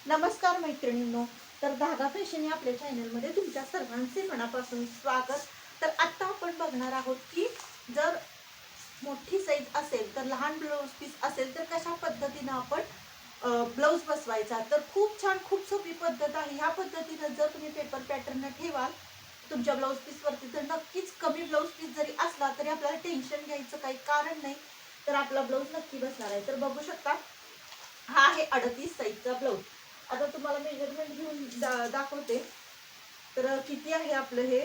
नमस्कार मैत्रिणींनो. तर धागा फॅशन या आपल्या चॅनलमध्ये तुमच्या सर्वांचे मनापासून स्वागत. तर आता आपण बघणार आहोत की जर मोठी साईज असेल तर लहान ब्लाऊज पीस असेल तर कशा पद्धतीने आपण ब्लाऊज बसवायचा. तर खूप छान, खूप सोपी पद्धत आहे. ह्या पद्धतीने जर तुम्ही पेपर पॅटर्न ठेवाल तुमच्या ब्लाऊज पीस वरती तर नक्कीच कमी ब्लाऊज पीस जरी असला तरी आपल्याला टेन्शन घ्यायचं काही कारण नाही. तर आपला ब्लाऊज नक्की बसणार आहे. तर बघू शकता, हा आहे 38 साईजचा ब्लाऊज. आता तुम्हाला मेजरमेंट घेऊन दाखवते. तर किती आहे आपलं हे,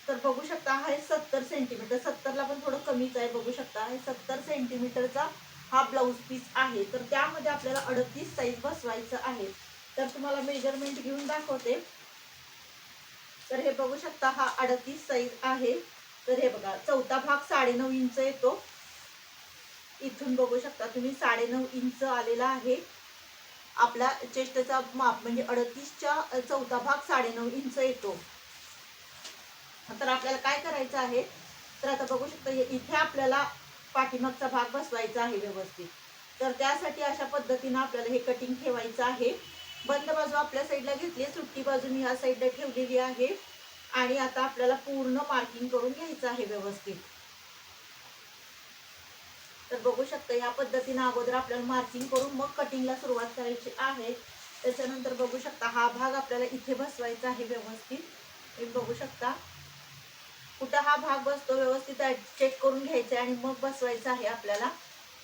तर बघू शकता आहे 70 सेंटीमीटर. 70ला पण थोडं कमीच आहे. बघू शकता आहे 70 सेंटीमीटरचा हा ब्लाऊज पीस आहे. तर त्यामध्ये आपल्याला 38 साईज बसवायचं आहे. तर तुम्हाला मेजरमेंट घेऊन दाखवते. तर हे बघू शकता, हा 38 साईज आहे. तर हे बघा, चौथा भाग 9.5 इंच येतो. इथून बघू शकता तुम्ही 9.5 इंच आलेला आहे. आपला चेस्टचा माप म्हणजे 38च्या चौथा भाग 9.5 इंच येतो. तर आपल्याला काय करायचं आहे, तर आता बघू शकता इथे आपल्याला पाठीमागचा भाग बसवायचा आहे व्यवस्थित. तर त्यासाठी अशा पद्धतीने आपल्याला हे कटिंग ठेवायचं आहे. बंद बाजू आपल्या साईडला घेतली, सुट्टी बाजू मी ह्या साईडला ठेवलेली आहे. आणि आता आपल्याला पूर्ण मार्किंग करून घ्यायचं आहे व्यवस्थित. तर बघू शकता या पद्धतीने अगोदर आपल्याला मार्किंग करून मग कटिंगला सुरुवात करायची आहे. त्याच्यानंतर बघू शकता हा भाग आपल्याला इथे बसवायचा आहे व्यवस्थित. हे बघू शकता कुठं हा भाग बसतो व्यवस्थित चेक करून घ्यायचा आणि मग बसवायचा आहे आपल्याला.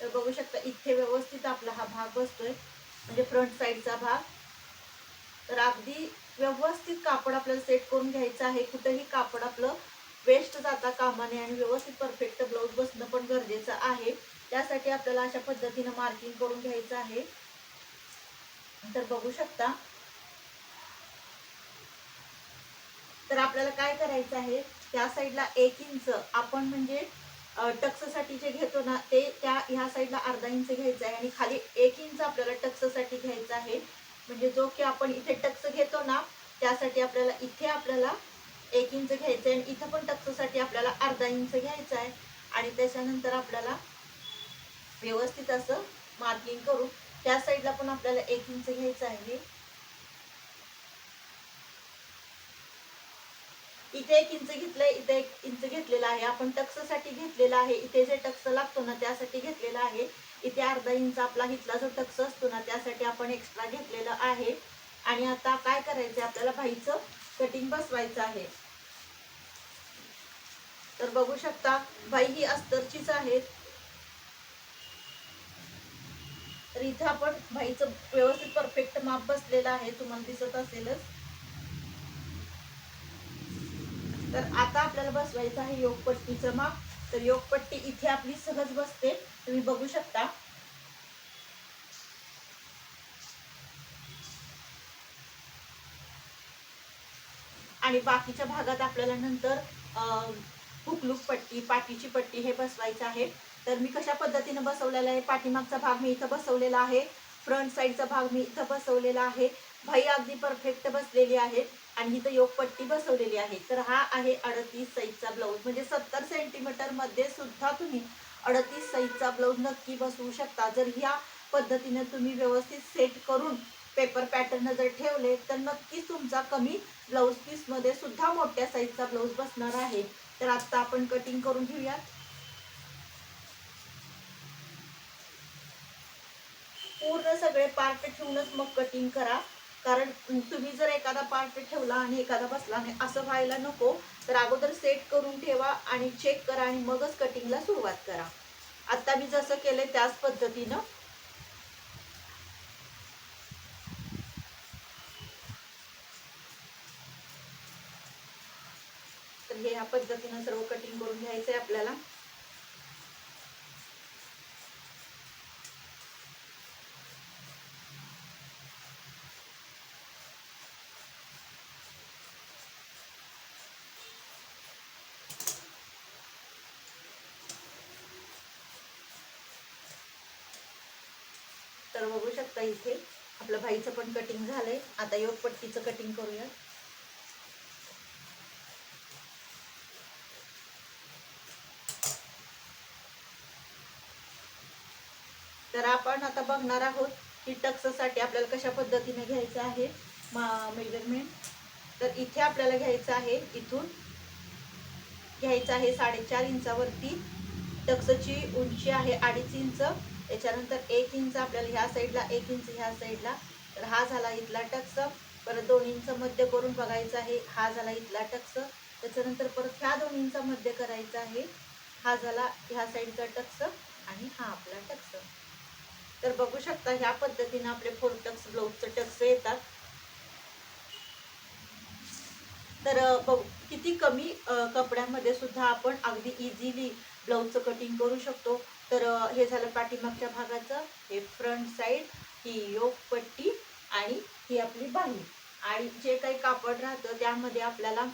तर बघू शकता इथे व्यवस्थित आपला हा भाग बसतोय, म्हणजे फ्रंट साईडचा भाग. तर अगदी व्यवस्थित कापड आपल्याला सेट करून घ्यायचं आहे. कुठेही कापड आपलं वेस्ट जाता कामा नये आणि व्यवस्थित परफेक्ट ब्लाऊज बसणं पण गरजेचं आहे. त्यासाठी आपल्याला अशा पद्धतीने मार्किंग करून घ्यायचं आहे. तर बघू शकता, तर आपल्याला काय करायचं आहे, त्या साईडला 1 इंच आपण म्हणजे टक्ससाठी जे घेतो ना ते त्या ह्या साईडला अर्धा इंच घ्यायचं आहे आणि खाली 1 इंच आपल्याला टक्ससाठी घ्यायचं आहे. म्हणजे जो की आपण इथे टक्स घेतो ना त्यासाठी आपल्याला इथे आपल्याला 1 इंच घ्यायचं आहे आणि इथं पण टक्ससाठी आपल्याला अर्धा इंच घ्यायचं आहे. आणि त्याच्यानंतर आपल्याला व्यवस्थित असं मार्किंग करून त्या साईडला पण आपल्याला 1 इंच घ्यायचं आहे. इथे 1 इंच घेतलंय, इथे 1 इंच घेतलेला आहे. आपण टक्ससाठी घेतलेला आहे. इथे जे टक्स लागतो ना त्यासाठी घेतलेला आहे. इथे अर्धा इंच आपला इथला जो टक्स असतो ना त्यासाठी आपण एक्स्ट्रा घेतलेलं आहे. आणि आता काय करायचं, आपल्याला बाहीचं कटिंग बसवायचं आहे. तर बघू शकता बाही ही अस्तरचीच आहे. तर इथे आपण बाहीचं व्यवस्थित परफेक्ट माप बसलेलं आहे, तुम्हाला दिसत असेलच. तर आता आपल्याला बसवायचं आहे योगपट्टीचं माप. तर योगपट्टी इथे आपली सहज बसते, तुम्ही बघू शकता. आणि बाकीच्या भागात आपल्याला नंतर हुकलूक पट्टी, पाठीची पट्टी हे बसवायचं आहे. तर मी कशा पद्धतीने बसवलेला आहे, पाठीमागचा भाग मी इथं बसवलेला आहे, फ्रंट साईडचा भाग मी इथं बसवलेला आहे. भाई अगदी परफेक्ट बसलेली आहे आणि इथं योगपट्टी बसवलेली आहे. तर हा आहे 38 साईजचा ब्लाऊज, म्हणजे 70 सेंटीमीटर मध्ये सुद्धा तुम्ही 38 साईजचा ब्लाऊज नक्की बसवू शकता. जर ह्या पद्धतीने तुम्ही व्यवस्थित सेट करून पेपर पॅटर्न जर ठेवले तर नक्कीच तुमचा कमी ब्लाऊज पीस मध्ये सुद्धा मोठ्या साईजचा ब्लाऊज बसणार आहे. तर आता आपण कटिंग करून घेऊयात. पूर्ण सगळे पार्ट ठेवूनच मग कटिंग करा, कारण तुम्ही जर एखादा पार्ट ठेवला आणि एखादा बसला नाही असं व्हायला नको. तर अगोदर सेट करून ठेवा आणि चेक करा आणि मगच कटिंगला सुरुवात करा. आता मी जसं केलंय त्याच पद्धतीनं. तर हे ह्या पद्धतीनं सर्व कटिंग करून घ्यायचंय आपल्याला. तर बघू शकता इथे आपलं भाईचं पण कटिंग झालंय. आता योगपट्टीचं कटिंग करूया. तर आपण आता बघणार आहोत की टक्ससाठी आपल्याला कशा पद्धतीने घ्यायचं आहे मेजरमेंट. तर इथे आपल्याला घ्यायचं आहे, इथून घ्यायचं आहे 4.5 इंचावरती. टक्सची उंची आहे 2.5 इंच. त्याच्यानंतर 1 इंच आपल्याला ह्या साईडला, 1 इंच ह्या साईडला. तर हा झाला इथला टक्स. परत 2 इंच मध्य करून बघायचा आहे, हा झाला इथला टक्स. त्याच्यानंतर परत ह्या 2 इंच मध्य करायचा आहे, हा झाला ह्या साईडचा टक्स आणि हा आपला टक्स. तर बघू शकता ह्या पद्धतीने आपले 4 टक्स ब्लाऊजचे टक्स येतात. तर किती कमी कपड्यामध्ये सुद्धा आपण अगदी इझिली ब्लाऊजचं कटिंग करू शकतो. तर हे झालं पाठीमागच्या भागाचं, हे फ्रंट साईड, ही योक पट्टी आणि ही आपली बाही. आणि जे काही कापड राहतं त्यामध्ये आपल्याला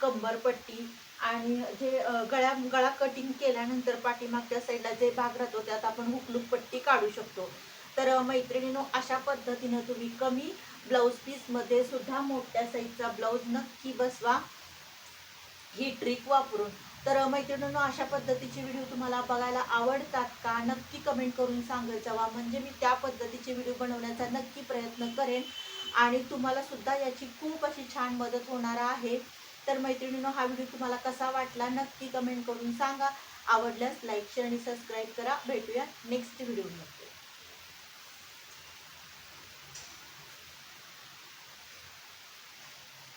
कंबर पट्टी आणि जे गळा कटिंग केल्यानंतर पाठीमागच्या साईडला जे भाग राहतो त्यात आपण हुकलूक पट्टी काढू शकतो. तर मैत्रिणींनो, अशा पद्धतीनं तुम्ही कमी ब्लाऊज पीसमध्ये सुद्धा मोठ्या साईजचा ब्लाऊज नक्की बसवा, ही ट्रिक वापरून. तर मैत्रिणींनो, अशा पद्धतीचे व्हिडिओ तुम्हाला बघायला आवडतात का? नक्की कमेंट करून सांगत जावा, म्हणजे मी त्या पद्धतीचे व्हिडिओ बनवण्याचा नक्की प्रयत्न करेन आणि तुम्हाला सुद्धा याची खूप अशी छान मदत होणार आहे. तर मैत्रिणींनो, हा व्हिडिओ तुम्हाला कसा वाटला नक्की कमेंट करून सांगा. आवडल्यास लाईक, शेअर आणि सबस्क्राईब करा. भेटूया नेक्स्ट व्हिडिओमध्ये.